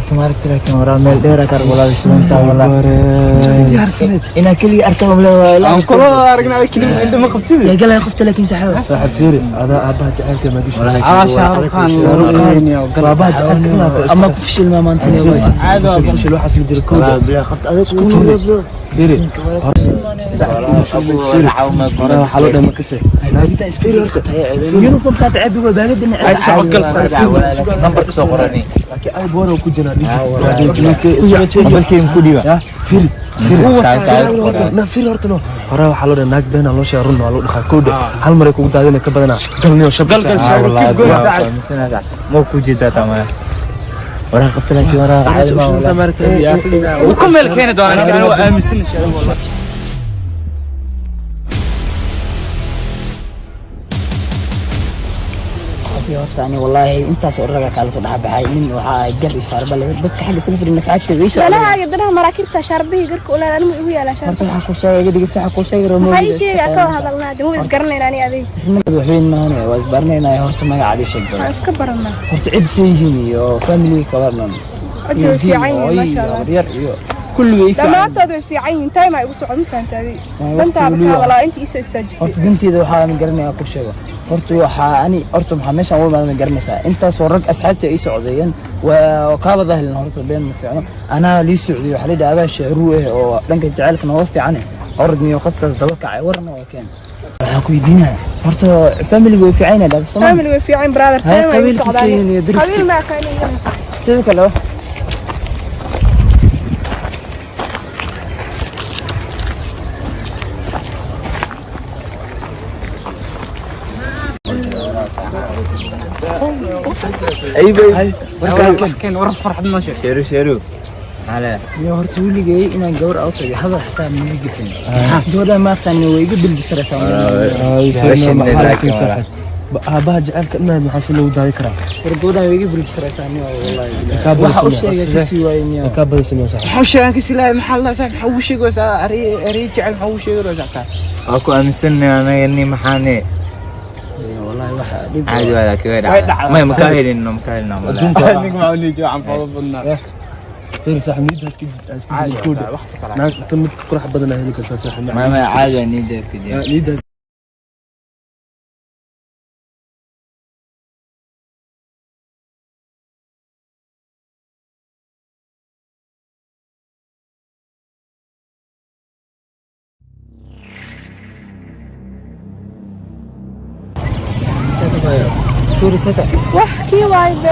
تمارك لكن ورا ميل ديرك ولا شلون والله انا كلي اركب لا كل ارقنا كلي عندما خفتي يا قال خفت لكن سحب صاحب فيري هذا ابا جعلك ما بيش شاروخ خان بابا جعلك اما كفشل ما انتني واجد عادي كفشل واحد مجرى كودا بلا خفت هذا كله فيري ورا حلو دم كسي لا قلت اسبيري ورقت هي عيبين فوق تعبي وباقد ان نمبر سو قراني لكن اي بورو كجنا بالكيم كوديبا فيري لا فيري horta hore waxa loo dhahay naag been loo sheerin waa loo dhaxaa koodha hal mar ay kugu daadina ka badana galniyo shabaq ما كوجيتا تمام ورا خفت لك ورا وكمل كان دون انا امسن ان شاء الله والله يعني والله انت سو رجعك على صدح بحاي من وحا جل شارب له dadka xaq safar mas'aadka weesho la yadana maraakibta sharbihi garka ula anigu igu yaala sharbi waxa ku sheegay diga sax ku sheegay romo hay shay ka hadalna dib is garanayna ani adeeg ismada waxweyn maana waa isbarnayna horta magacaadi sheegay iska barana horta cid sayhiin iyo family kabarnan adio fiican ma sha Allah yar iyo kullu way fiican dhammaantood way fiican intay ma igu socon faantaadi danta ka wala inta isoo istaajisay horta dinteeda waxa aan garanaya ku sheego horta waxa ani horta maxaa meeshan wada ma garanaysaa inta soo rag asxaabta ay socdayeen waa ka wada helin horta been ma fiicno ana li socday waxa la dhaadaa shaaru oo dhanka jaceelkana waa fiican ordniyo qoftaas daba kacay warna waa keen waxa ku yidina horta family way fiican family way fiican brother time ay socdaan qabiil ma keenayaan sidoo kale اي باي كان ورا فرحت ما شيرو على يا horta wiligay inaan gabar aw tagay hadal xataa ma gifin dooda ma qaan way iga bilgisaraysaa aabaha jacaylka inaad maxaa si loo daari karaa dooda way iga bilgisaraysaa wallahi waxa uu sheegay kasi waayniyo ka badasay sax waxa sheegay kasi la maxaa la sax waxa uu sheegay ari jacayl waxa uu sheegay sax aku aaminsanay anay maxaane والله واحد عادي ولا كده ما مكاهلين والله ما نيجي عم فضلنا فير صح نيدها اسكت كود وقتك ما تمت قرح بدنا هيك صح ما عادي نيدها كده نيدها فير ستا وحكي وايد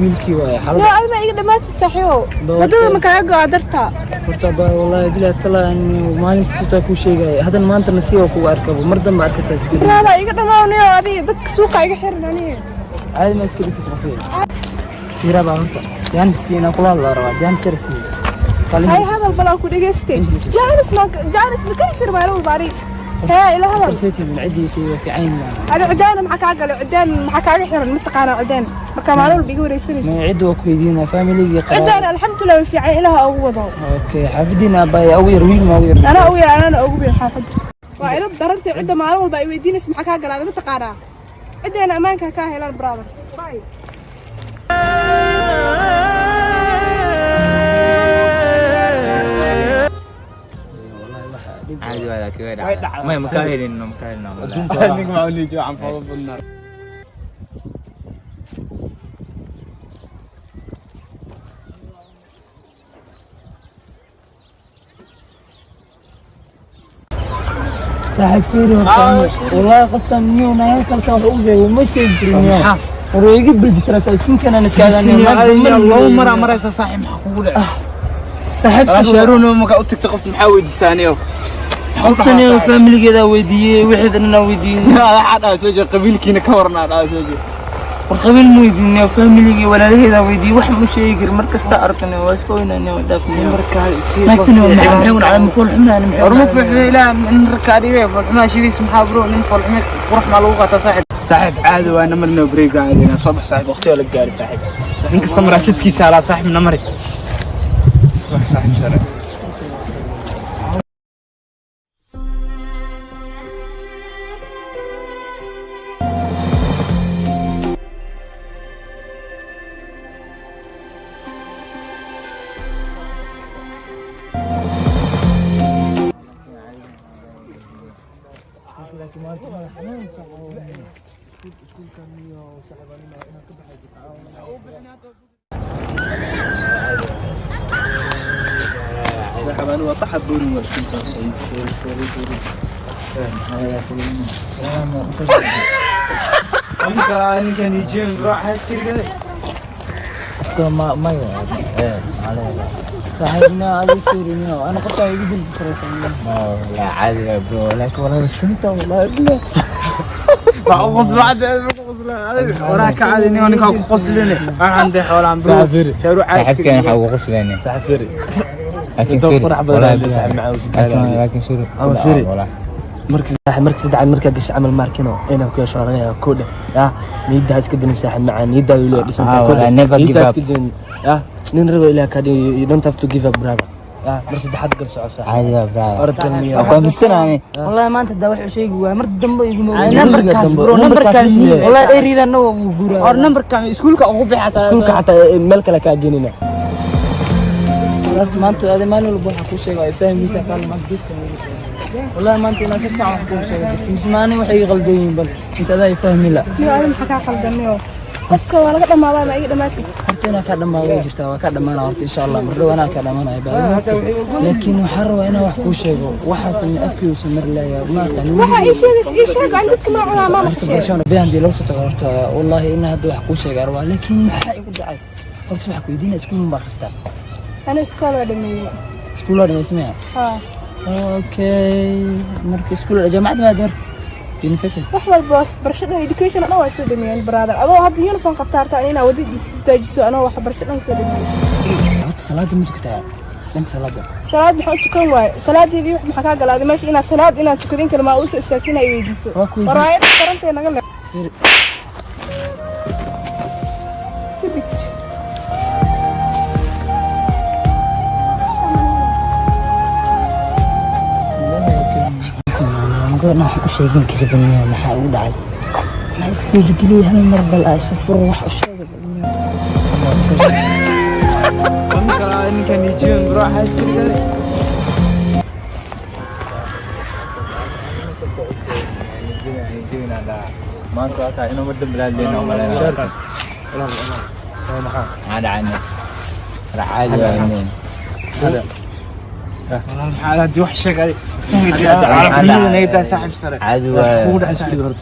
wiilkii waay xalad لا ما iga dhamaatid saxiyo wadada ma kaaga go'adarta horta ba wallahi bila talaan maalinta sita ku sheegay hadan maanta nasiib ku arkabo mar dambe arkaysaa sidaada iga dhamaanayo abi dadka suuqa iga xiranani caadi ma iska dhigtay qafiir fiira ba horta jaan siina kula la raba jaan sirsi hay hadal bala ku dhageystay jaanis ma kari firmaano bari ها إلى هذا فرسيتي من عدي في عين هذا عدان معك عقل عدان معك عقل متقانا عدان مكمالون بيقول يسني ما عدوا كويدينا فاميلي عدان الحمد لله في عين لها أوضه اوكي حافظينا باي اوير وين ما اوير انا اوير انا اوير حافظ وإذا بدرنت عده معلومه باي ويدين اسمك عقل هذا متقانا عدان امانك كاهل البراذر باي عادي ولا كده ما مكاهلين والله ما نيجي عم فضلنا صاحب فيري والله قسم نيونا هيكل صار اوجي ومشي الدنيا وريقي بالجسرة سايسين كان نسكالاني الله مرة صاحب محقولة صاحب شارونه ما قلت تقفت محاود الثانية قلتني فاميلي كذا ويدي واحد انا ويدي لا حد اسوجي قبيلكينا كورنا هذا اسوجي والقبيل مو يديني فاميلي ولا هذا ويدي واحد مش يقر مركز تعرفني واسكوينا انا ودافني مركز ما كنت محاول على مفول حمنا انا محاول رمف لا من ركادي فالحما شي اسمه حابرو من فالحما ورحنا لوقه صاحب عادي وانا مرنا بريق عادي انا صبح صاحب اختي ولا قاري صاحب انك السمره ستكي سالا صاحب نمري صاحب سلام صاحب وطحت دوري واسكت أنا كان يجي راح أسكت ما يوعد صاحبنا هذا يفيرني انا قلت يجيب الفرس لا عادي يا برو لكن والله بس انت والله لا فأخذ بعد وراك عادي نيوني كان قصلني أنا عندي حول عم برو شارو عايز صاحب كان حاول قصلني صاحب فيري لكن فيري ولا صاحب معه لكن شنو أو فيري مركز صاحب مركز قش عمل ماركينو هنا كل شهر يا كود يا نيدا اسكدني صاحب معاه نيدا يلو بس never give up يا ننرجو الى كادي you don't have to give up brother يا مرسد حد قل صعصة عادي يا برا أرد كلمية أقوى مستناني والله ما انت داوح شيء جوا مرت دمبو يجمو نمبر كاس برو نمبر كاس والله اريد انه غورا اور نمبر كان سكولك أقوى بحتى سكولك حتى ملك لك جنينة ما انت هذا ما له بوحة كل شيء فاهم بيسا قال ما تبيس والله ما انت ناس تسمع كل شيء مش ماني وحي غلطين بل انت هذا يفهم لا niyo aad maxaa ka qaldanniyo qofka waa laga dhamaadaa ma iga dhamaatay horta ka dhamaa jirta waa ka dhamaana horta insha Allah mar dhow anaa ka dhamaanay laakiin waxaan rabaa inaan wax ku sheego waxaas in afkiisu mar leeyahay ma tan waxa ii sheeg aan dadka ma cunaa ma horta barshana baan dii loo soo tago horta wallahi in hadda wax ku sheegaa rabaa laakiin maxaa igu dhacay horta wax ku weydiinaa isku ma baaqstaa ana iskool waa dhameeyay iskuul waa dhameysmaya ha okay marka iskuul jaamacad ma dar university wax walba barashada education ana waa soo dhameeyay brother adoo hadda uniform qabtaarta inaa wadadiis taajiso ana wax barashada soo dhameeyay horta salaada ma tukataa dhanka salaada salaad maxaa tukan waay salaadeedii wax maxaa ka galaaday meesha inaa salaad inaa tukadin kale ma u soo istaagtin ay weydiiso waraayad qarantay naga le stupid أنا أشيء كذا بني ما حاول عاد ما يصير لي هم مرة الأسفر وش أشياء أنا كان يجي راح أسكت ما أنت إنه مدة بلاد لنا وما لنا شارك هذا عني راح عادي يعني هذا والله الحالة دي وحشة قاعد عارف مين نيدا صاحب سرق عادي مو راح اسكت هرت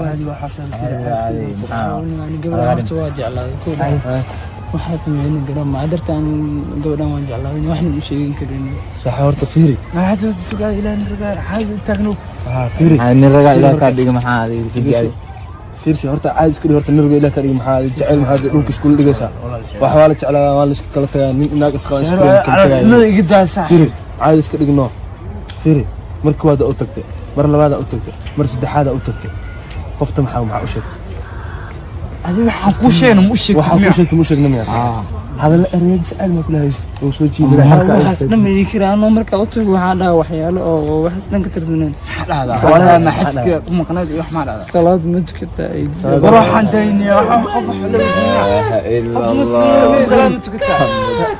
هذا حسن في يعني قبل ما تواجع على كل وحسن يعني قبل ما قدرت أن قبل ما أرجع الله واحد من شيء كذا صح هرت فيري هذا السؤال إلى نرجع هذا تغنو فيري يعني نرجع إلى كاديك محل هذه فيرسي هرت عايز كل هرت نرجع إلى كاديك محل جعل هذا لوك سكول دقيسة وحوالك على والس كلا كيان ناقص خلاص لا يقدر صح فيري عايز كاديك نو فيري مركو هذا أوتكته مر لبعض أوتكته مر سدح هذا أوتكته قفت محاو مع أوشك هذا حكوشين وحكوشين نمي هذا الأريج سأل ما كلها وسوتشي وحسنا ما يكره أنا مركا أوتو وحنا وحياله وحسنا كتر زمان ولا ما حد كذا هم قنادي يحمر هذا صلاة متكتا بروح عندي إلا الله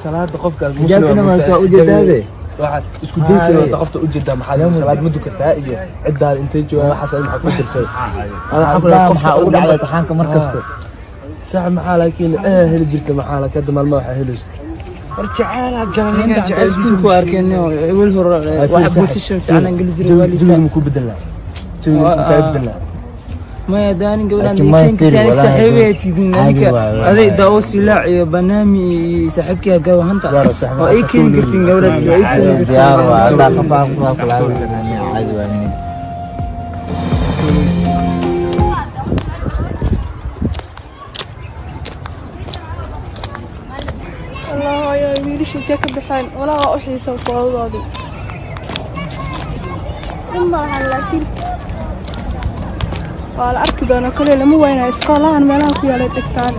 صلاة قفك المسلم ما توجد هذا واحد اسكو ديسي وقفت وجد محل صلاة مدو كتائية عدة الانتاج وحسن محل كترسي أنا حصل قفت أقول على امتحانك مركزته صاحب محل لكن هل جرت محل كده ما الموحى هلس رجعالها انت اسكول كواركن والفر واحد بوزيشن فعلا انجليزي جوي مكو بدلنا جوي مكو بدلنا ما يداني قبل أن يكون صاحبتي دين هذا داوس لا بنامي صاحبك جو هنتا وأي كين قرتين قبل أي ديار ولا خفاف ولا عادي وين الله يا ويلش انت كبحان ولا أحيس وفوضى دي لكن waa la arki doonaa kale lama waynayo iskoolahan meelaha ku yaala dhigtaan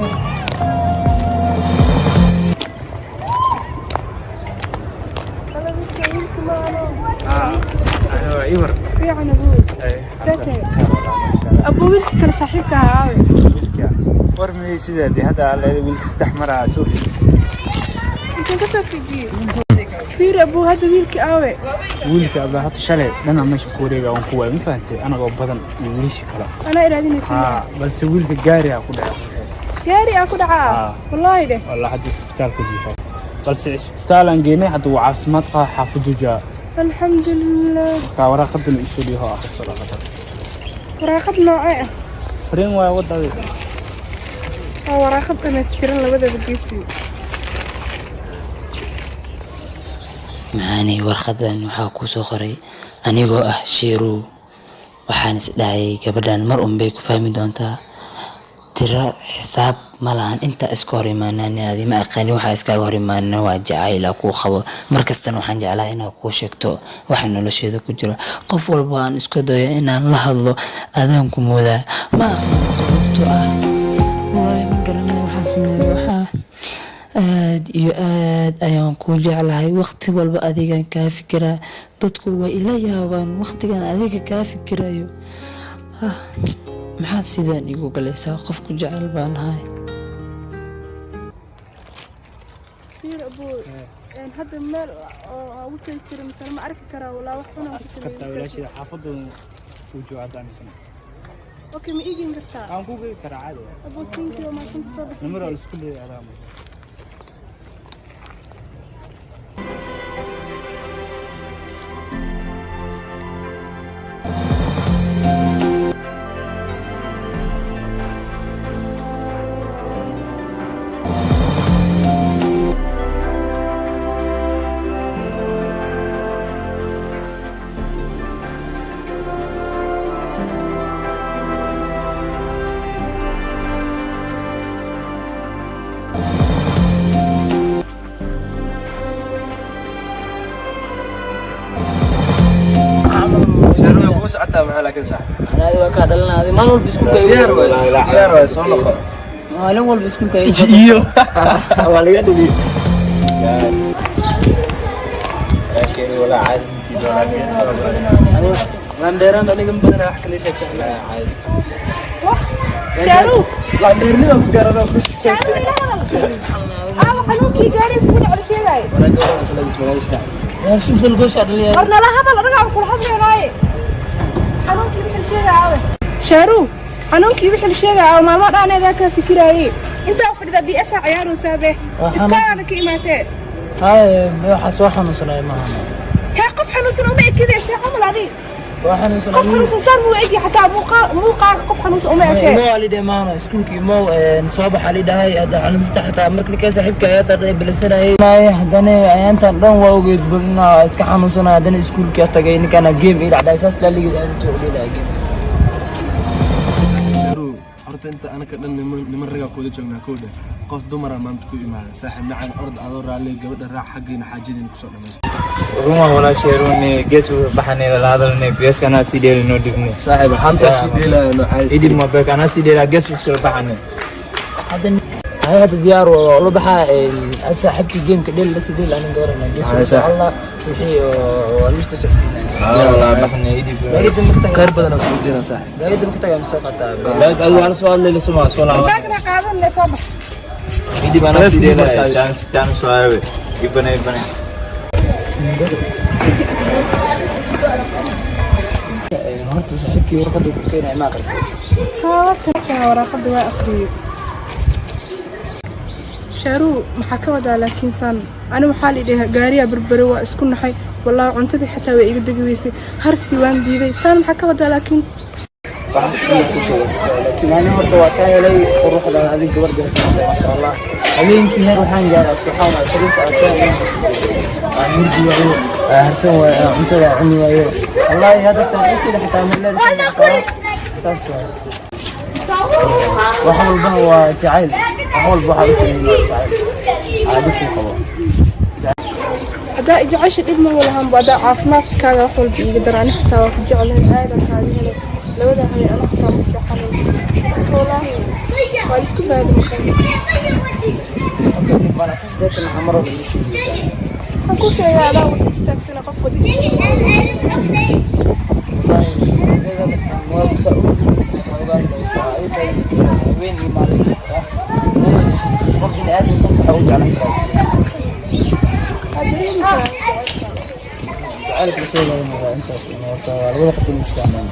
ايوه fiican abu wiilka kale saaxiibka ah warmay sidaadii hadda la wiilka saddex mar ah soo inta ka soo fiijiyo fiir abuu hadda wiilkii aawe wiilka abaa hata shalay dhana meesha ku wareega aan ku waay ma fahantay anagoo badan iyo wiilashii kale anaa iraadinaysa balse wiilka gaari ku dhacay gaari ku dhacaa wallahi de wallahi hadda isbitaalka jiifay balse isbitaalan geynay hadda waa caafimaad qaa xaafadu jaa alxamdulillah ka waraaqadan isu dhiho akhriso waraaqad noocee فرين واي ودادي waraaqad dhammaystiran labadaba geesii macaani warqadan waxaa ku soo qoray anigoo ah Shiiru waxaan is dhahayay gabadhan mar bay ku fahmi doontaa tira xisaab ma lahan inta iska hor imaanayna ma aqaan waxa iska hor imaanayna waa jacayl ku qabo markastan waxaan jeclahay inaan ku sheegto waxa nolosheeda ku jira qof walba aan isku dayo inaan la hadlo adaan ku moodaa ma aqaan sababtoo ah way ma garanay waxaan sameeyo waxa aad iyo aad ayaan ku jeclahay waqti walba adigan ka fikiraa dadku way ila yaabaan waqtigan adiga ka fikirayo maxaa sidaan igu galaysaa qofku jecel baan ahay fiir abuu hadda meel oo ugu tagi karo misal ma arki karaa walaa wax xun oo walaashii xaafadu ku joogtaan okay ma igin kartaa aan ku geey karaa caadi abuu tinki oo ma santa soo bixin numero isku leeyahay شنو بوس عتا معها لكن صح أنا هذا وكاد لنا هذه ما نقول بسكوت غير ولا صنخ ما نقول بسكوت ايوه ولا يدري يا شيخ ولا عاد لانديران انا جنب بدنا احكي ليش سهله عادي شارو لانديرني ما بقرا بس xanuunkii gaari ku dhacal sheegay انا جوه مثلا اسمه ليش يا شوف القش هذا warna la hadal anaga ku hadleeynaaye xanuunkii wixii sheegay shaaru xanuunkii wixii sheegay maalmo dhaaneeda ka fikirayay inta fadhida bi asa ciyaaro saabe iskaana ka imaatee هاي بحس واحد نصنع معنا ها qof xanuunsan uma ekidee camal adi واحد qof نصنع xanuunsan saan muu egi xataa muuqaal qof xanuunsan uma ekee مو والدي معنا سكولكي مو نصابح علي ده هذا على حتى مركل كاس صاحبك يا ترى بلسنا ما يهدني انت دون واوجد بلنا اسك حنوسنا هدني سكولكي تاغي كان جيم الى على اساس لا ليغ تقولي لا جيم horta inta anaka dhan niman raga kooda joognaa kooda qof dumar ah maanta ku imaada saaxiib macaan ord adoo raali gabadha raac xaqiina xaajidin ku soo dhameystay ruma wala sheeruni geesu baxanay la hadalnay bees kana sidee noo dhigni saaxiib hanta sidee no caadi idib ma be kana sidee geesu iska baxanay هذا ديار والله بحا صاحبتي جيم كدل بس دل انا قررنا ان شاء الله وحي ولسه سعسين والله baxanay idib لقيت مختار khayr badan ku jira saaxiib لقيت مختار مسقطه بس اول سؤال اللي سمع سؤال baagna qaadan le soo bax idib ana sidee la chance waaye ibana horta saaxiibkii warqada ku keenay ma aqrisi haa waraaqada waa aqriyay shaaru maxaa ka wadaa laakiin saan ani waxaa la dhahaa gaariya berbere waa isku naxay wallahi cuntadii xataa way iga degi weysay harsi waan diiday saan maxaa ka wadaa laakiin يعني هو توكل لي وروح هذه قبل جلسة ما شاء الله أمين كهر وحان جال الصحاب الشريف أسان نرجع وياه هرسوا أنت يا عمي وياه والله هذا التعيش اللي حتى من الليل أساس وحول به وتعال وحول به هذا تعال عادي في خبر هذا جعش الابن ولا هم بعد عافمات كان يقول بيقدر أنا حتى وجعله هذا هذه لو ده هي أنا حتى مستحيل والله ويسكت هذا المكان على أساس ذات الحمراء اللي شو بيسوي أقول يا لا وتستكفي لقف ودي وين مالك ممكن آدم صح أو على جعلك رسول الله أنت والله قفل مستعمل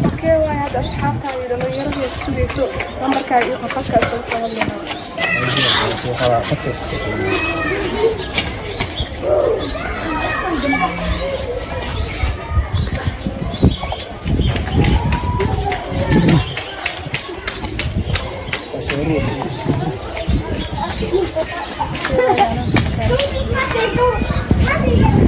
اوكي واي هذا اصحابها لما يرضي يسوي عمرك يقفك الفلسفه لنا خلاص فتفس Thank you.